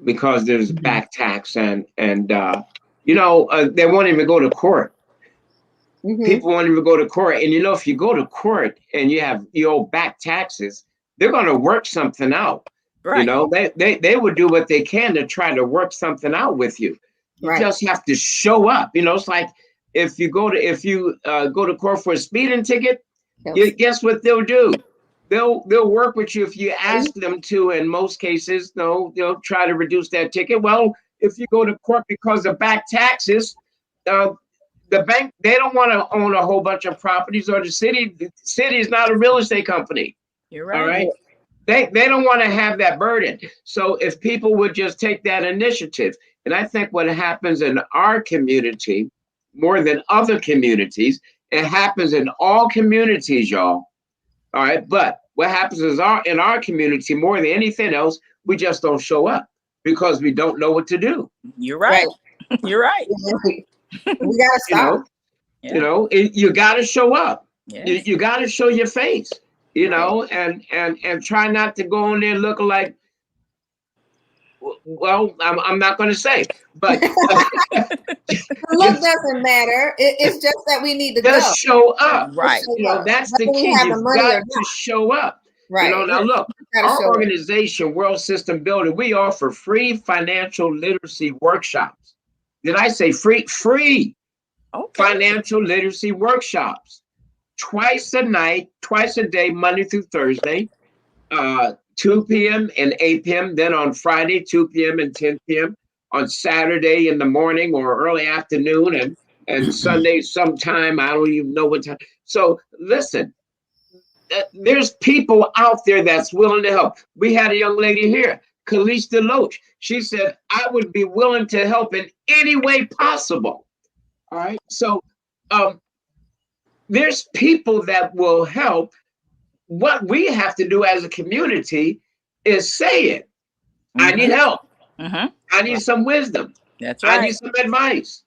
because there's back tax, and they won't even go to court. Mm-hmm. People won't even go to court. And if you go to court and you owe back taxes, they're going to work something out. Right. They would do what they can to try to work something out with you. You just have to show up. It's like if you go to court for a speeding ticket, guess what they'll do? They'll work with you if you ask them to. In most cases, they'll try to reduce that ticket. Well, if you go to court because of back taxes, the bank, they don't want to own a whole bunch of properties, or the city is not a real estate company. You're right. All right. They don't want to have that burden. So if people would just take that initiative, and I think what happens in our community more than other communities, it happens in all communities, y'all. All right. But what happens is in our community more than anything else, we just don't show up because we don't know what to do. You're right. You're right. We gotta stop. You gotta show up. Yes. You gotta show your face. And try not to go in there looking like, well, I'm not going to say, but the look doesn't matter. It's just that we need to just show up. Right. That's the key. You've got to show up. Right. Now look, our organization, World System Building, we offer free financial literacy workshops. Did I say free? Free financial literacy workshops. Twice a day, Monday through Thursday, 2 p.m. and 8 p.m. Then on Friday, 2 p.m. and 10 p.m. On Saturday in the morning or early afternoon, and Sunday sometime, I don't even know what time. So listen, there's people out there that's willing to help. We had a young lady here, Khalees Deloach. She said, I would be willing to help in any way possible. All right. So there's people that will help. What we have to do as a community is say it. I need help. I need some wisdom. That's right. I need some advice.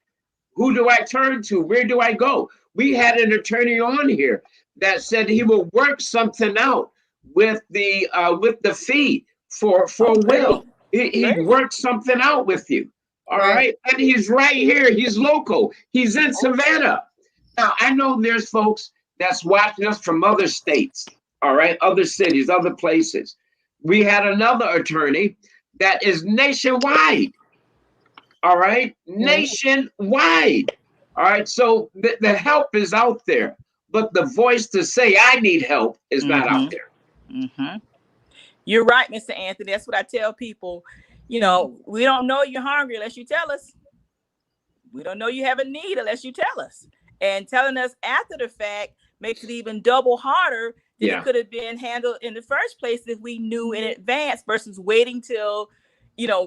Who do I turn to? Where do I go? We had an attorney on here that said he will work something out with the fee for a will. He'd work something out with you. All right. And he's right here. He's local. He's in Savannah. Now, I know there's folks that's watching us from other states, all right, other cities, other places. We had another attorney that is nationwide, all right, nationwide, all right. So the help is out there, but the voice to say I need help is not out there. You're right, Mr. Anthony. That's what I tell people. We don't know you're hungry unless you tell us. we don't know you have a need unless you tell us. And telling us after the fact makes it even double harder than it could have been handled in the first place if we knew in advance versus waiting till,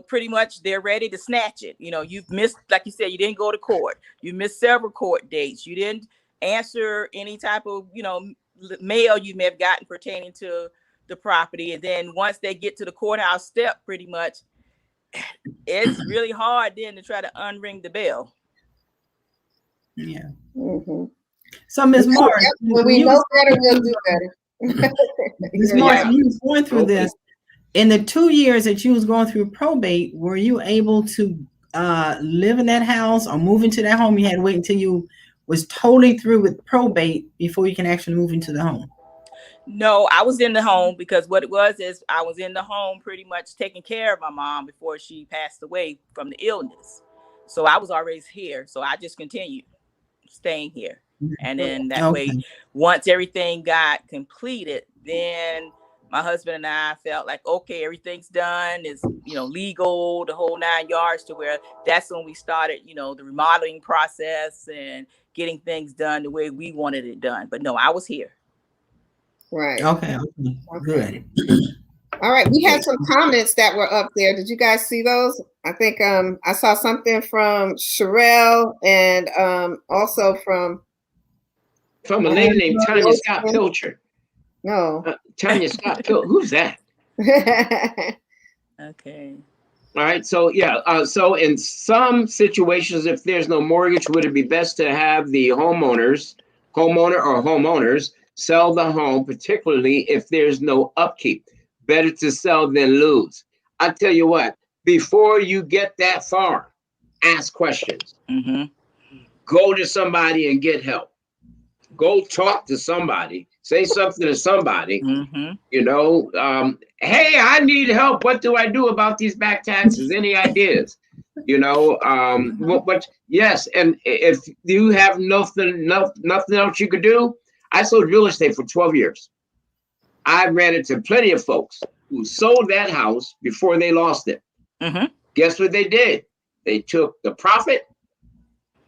pretty much they're ready to snatch it. You've missed, like you said, you didn't go to court. You missed several court dates. You didn't answer any type of, mail you may have gotten pertaining to the property. And then once they get to the courthouse step, pretty much, it's really hard then to try to unring the bell. Yeah. Mm-hmm. So, Ms. Morris, when we know better, we'll do better. Ms. Morris, when you was going through this, in the 2 years that you was going through probate, were you able to live in that house or move into that home? You had to wait until you was totally through with probate before you can actually move into the home? No, I was in the home because what it was is I was in the home pretty much taking care of my mom before she passed away from the illness. So I was always here. So I just continued staying here. And then that way, once everything got completed, then my husband and I felt like, okay, everything's done. It's, legal, the whole 9 yards, to where that's when we started, the remodeling process and getting things done the way we wanted it done. But no, I was here. Right. Okay. Good. All right. We had some comments that were up there. Did you guys see those? I think I saw something from Sherelle and also from a lady named Tanya Scott Pilcher. No. Tanya Scott Pilcher. Who's that? Okay. All right. So, so in some situations, if there's no mortgage, would it be best to have the homeowner or homeowners sell the home, particularly if there's no upkeep? Better to sell than lose. I tell you what, before you get that far, ask questions. Mm-hmm. Go to somebody and get help. Go talk to somebody. Say something to somebody. Mm-hmm. Hey, I need help. What do I do about these back taxes? Any ideas? But yes, and if you have nothing else you could do, I sold real estate for 12 years. I ran into plenty of folks who sold that house before they lost it. Mm-hmm. Guess what they did? They took the profit,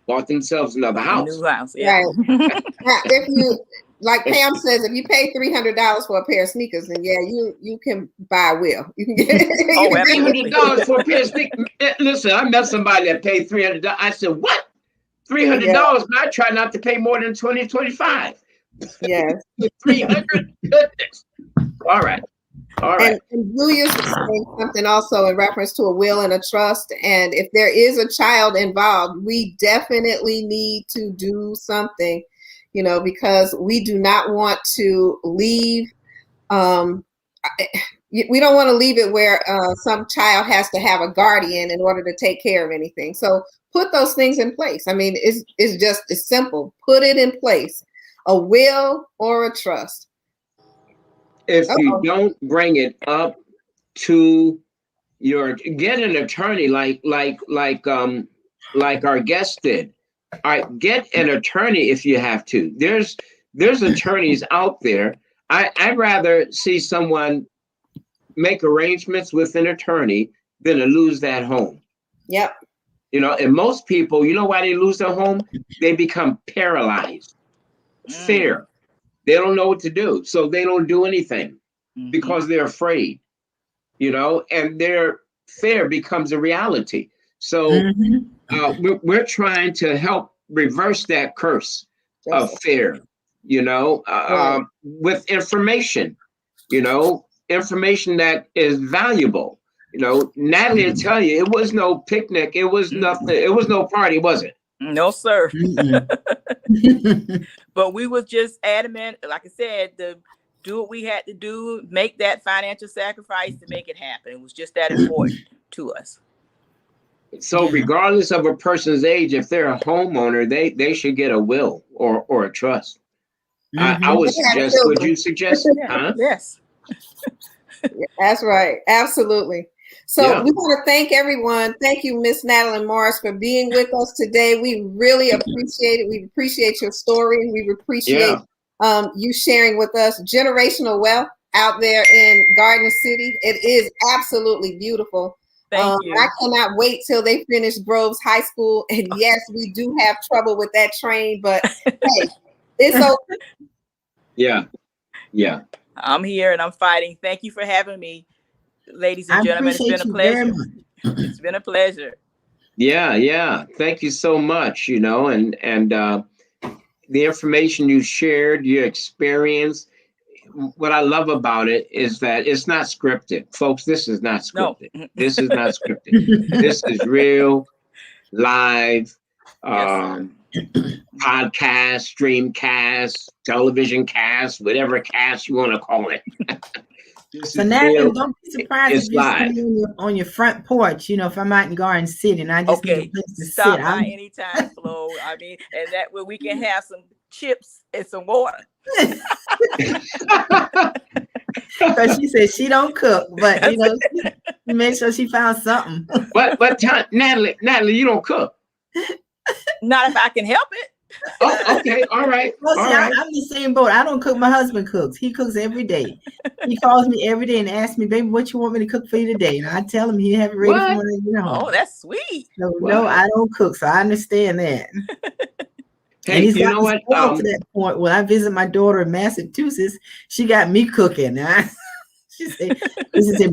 bought themselves another house. New house, yeah. Right. Now, if you, like Pam says, if you pay $300 for a pair of sneakers, then you can buy a wheel. You can get $300 for a pair of sneakers. Listen, I met somebody that paid $300. I said, what? $300? Yeah. I try not to pay more than $20, $25. Yes. 300. Goodness. All right. And Julius was saying something also in reference to a will and a trust. And if there is a child involved, we definitely need to do something, because we do not want to leave. We don't want to leave it where some child has to have a guardian in order to take care of anything. So put those things in place. I mean, it's simple. Put it in place. A will or a trust. If you don't bring it up to get an attorney like our guest did. All right, get an attorney if you have to. There's attorneys out there. I'd rather see someone make arrangements with an attorney than to lose that home. Yep. And most people, why they lose their home? They become paralyzed. Fear. They don't know what to do. So they don't do anything because they're afraid, and their fear becomes a reality. So we're trying to help reverse that curse of fear, with information, information that is valuable. Natalie will tell you, it was no picnic. It was nothing. It was no party, was it? No, sir. But we was just adamant, like I said, to do what we had to do, make that financial sacrifice to make it happen. It was just that important to us. So regardless of a person's age, if they're a homeowner, they should get a will or a trust. I would suggest, would you suggest? Yes. That's right. Absolutely. So we want to thank everyone. Thank you, Miss Natalie Morris, for being with us today. We really appreciate it. We appreciate your story. We appreciate you sharing with us generational wealth out there in Garden City. It is absolutely beautiful. Thank you. I cannot wait till they finish Groves High School. And yes, we do have trouble with that train, but hey, it's okay. Yeah. Yeah. I'm here and I'm fighting. Thank you for having me, ladies and gentlemen. It's been a pleasure. It's been a pleasure. Yeah. Yeah. Thank you so much, and the information you shared, your experience. What I love about it is that it's not scripted. Folks, this is not scripted. No. This is not scripted. This is real, live, podcast, streamcast, television cast, whatever cast you want to call it. So now, don't be surprised if you see me on your front porch, if I'm out in Garden City and I just need a place to stop sit. by anytime, Flo. I mean, and that way we can have some chips and some water. Because she said she don't cook, but she made sure she found something. But Natalie, you don't cook. Not if I can help it. Oh, okay, all right. Well, see, I'm the same boat. I don't cook. My husband cooks. He cooks every day. He calls me every day and asks me, "Baby, what you want me to cook for you today?" And I tell him he have it ready for when I get home. Oh, that's sweet. So no, I don't cook, so I understand that. Hey, and he's you know what? To that point, when I visit my daughter in Massachusetts, she got me cooking. She said,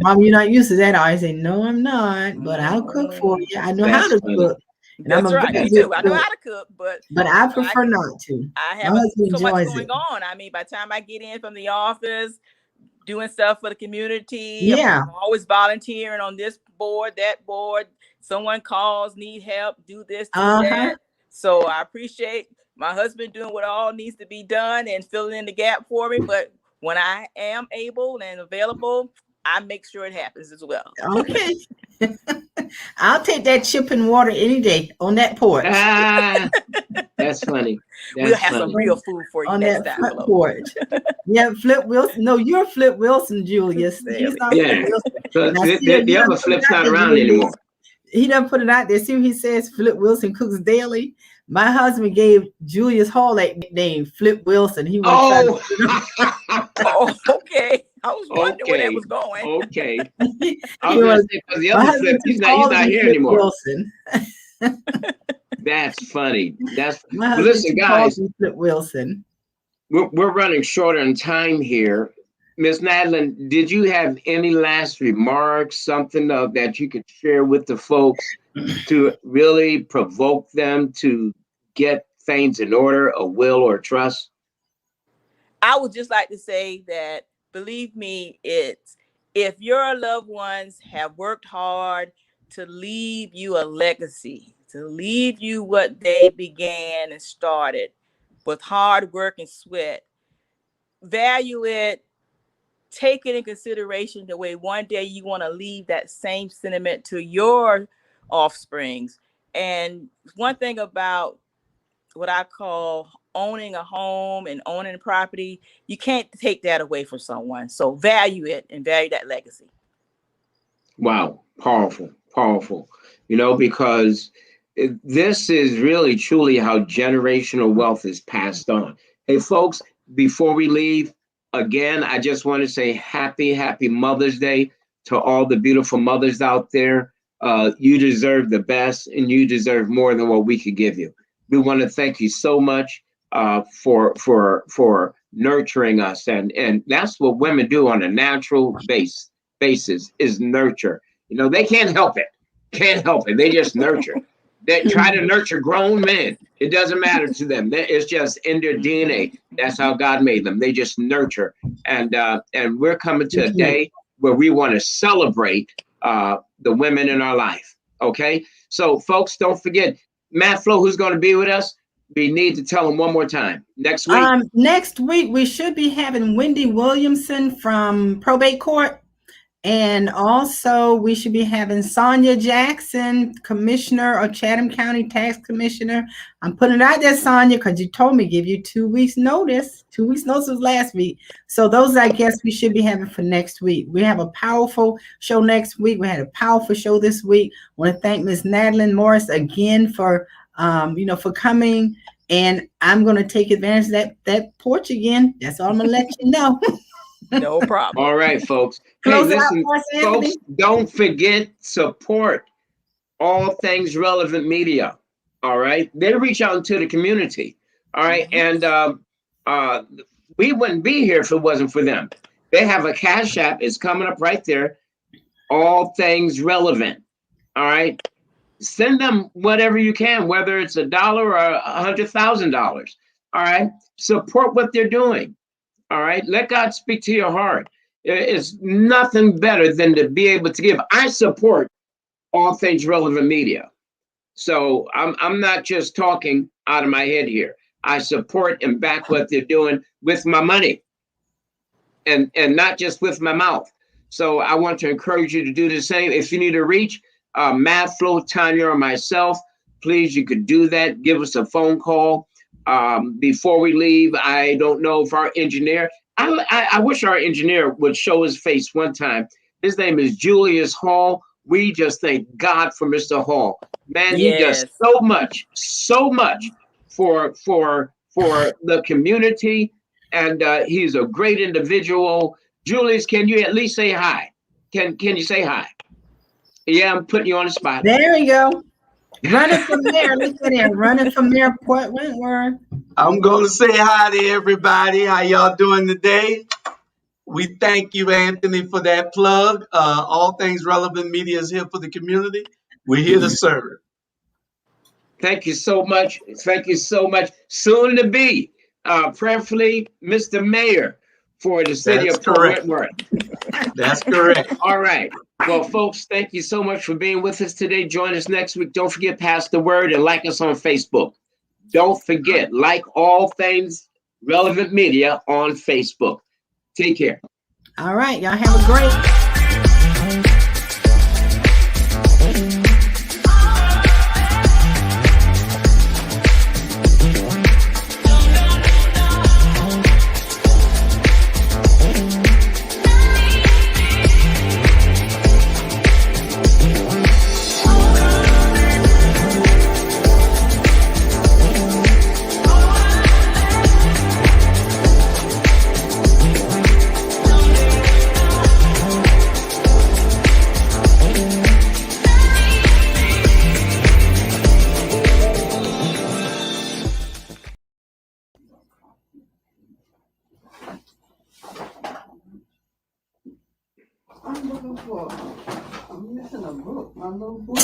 "Mom, you're not used to that." I say, "No, I'm not, but I'll cook for you. I know how to cook." And that's right. Me too. I know how to cook, but I prefer not to. I have so much going on. I mean, by the time I get in from the office, doing stuff for the community, I'm always volunteering on this board, that board. Someone calls, need help, do this, do that. So I appreciate my husband doing what all needs to be done and filling in the gap for me. But when I am able and available, I make sure it happens as well. Okay. I'll take that chip and water any day on that porch. That's funny. We'll have some real food for you on next that time. Porch. Yeah, Flip Wilson. No, you're Flip Wilson, Julius. He's not Flip Wilson. So the other Flip's not around anymore. He done put it out there. See what he says? Flip Wilson cooks daily. My husband gave Julius Hall that nickname, Flip Wilson. He was okay. I was wondering where that was going. Okay. I was going to say, because the other Flip, he's not here anymore. Wilson. That's funny. Listen, guys. Flip Wilson. We're running short on time here. Ms. Nadlin, did you have any last remarks, something that you could share with the folks to really provoke them to get things in order, a will or trust? I would just like to say that, believe me, if your loved ones have worked hard to leave you a legacy, to leave you what they began and started with hard work and sweat, value it, take it in consideration the way one day you want to leave that same sentiment to your offsprings. And one thing about what I call owning a home and owning property, you can't take that away from someone. So value it and value that legacy. Wow. Powerful. Because this is really truly how generational wealth is passed on. Hey, folks, before we leave, again, I just want to say happy Mother's Day to all the beautiful mothers out there. You deserve the best, and you deserve more than what we could give you. We want to thank you so much for nurturing us, and that's what women do on a natural basis is nurture. They can't help it. They just nurture. They try to nurture grown men. It doesn't matter to them. It's just in their DNA. That's how God made them. They just nurture. And we're coming to a day where we want to celebrate the women in our life. Okay. So folks, don't forget, Matt Flo, who's going to be with us. We need to tell them one more time. Next week. Next week, we should be having Wendy Williamson from Probate Court. And also, we should be having Sonia Jackson, Commissioner of Chatham County Tax Commissioner. I'm putting it out there, Sonia, because you told me to give you 2 weeks notice. 2 weeks notice was last week. So those, I guess, we should be having for next week. We have a powerful show next week. We had a powerful show this week. I want to thank Ms. Nadlin Morris again for coming. And I'm going to take advantage of that porch again. That's all I'm going to let you know. No problem. All right, folks. Hey, Close it out listen, for us, folks, Anthony. don't forget, support all things relevant media. All right. They reach out into the community. All right. And we wouldn't be here if it wasn't for them. They have a Cash App. It's coming up right there. All things relevant. All right. Send them whatever you can, whether it's $1 or $100,000. All right. Support what they're doing. All right. Let God speak to your heart. It's nothing better than to be able to give. I support all things relevant media. So I'm not just talking out of my head here. I support and back what they're doing with my money and not just with my mouth. So I want to encourage you to do the same. If you need to reach Matt, Flo, Tanya, or myself, please, you could do that. Give us a phone call before we leave. I don't know if our engineer, I wish our engineer would show his face one time. His name is Julius Hall. We just thank God for Mr. Hall. Man, he does so much for the community, and he's a great individual. Julius, can you at least say hi? Can you say hi? Yeah, I'm putting you on the spot. There you go. Running from there. Look at him. Running from there, Port Wentworth. I'm going to say hi to everybody. How y'all doing today? We thank you, Anthony, for that plug. All Things Relevant Media is here for the community. We're here to serve. Thank you so much. Thank you so much. Soon to be, prayerfully, Mr. Mayor for the city of Port Wentworth. That's correct. All right. Well, folks, thank you so much for being with us today. Join us next week. Don't forget, pass the word and like us on Facebook. Don't forget, like All Things Relevant Media on Facebook. Take care. All right. Y'all have a great I'm missing a book, my little book.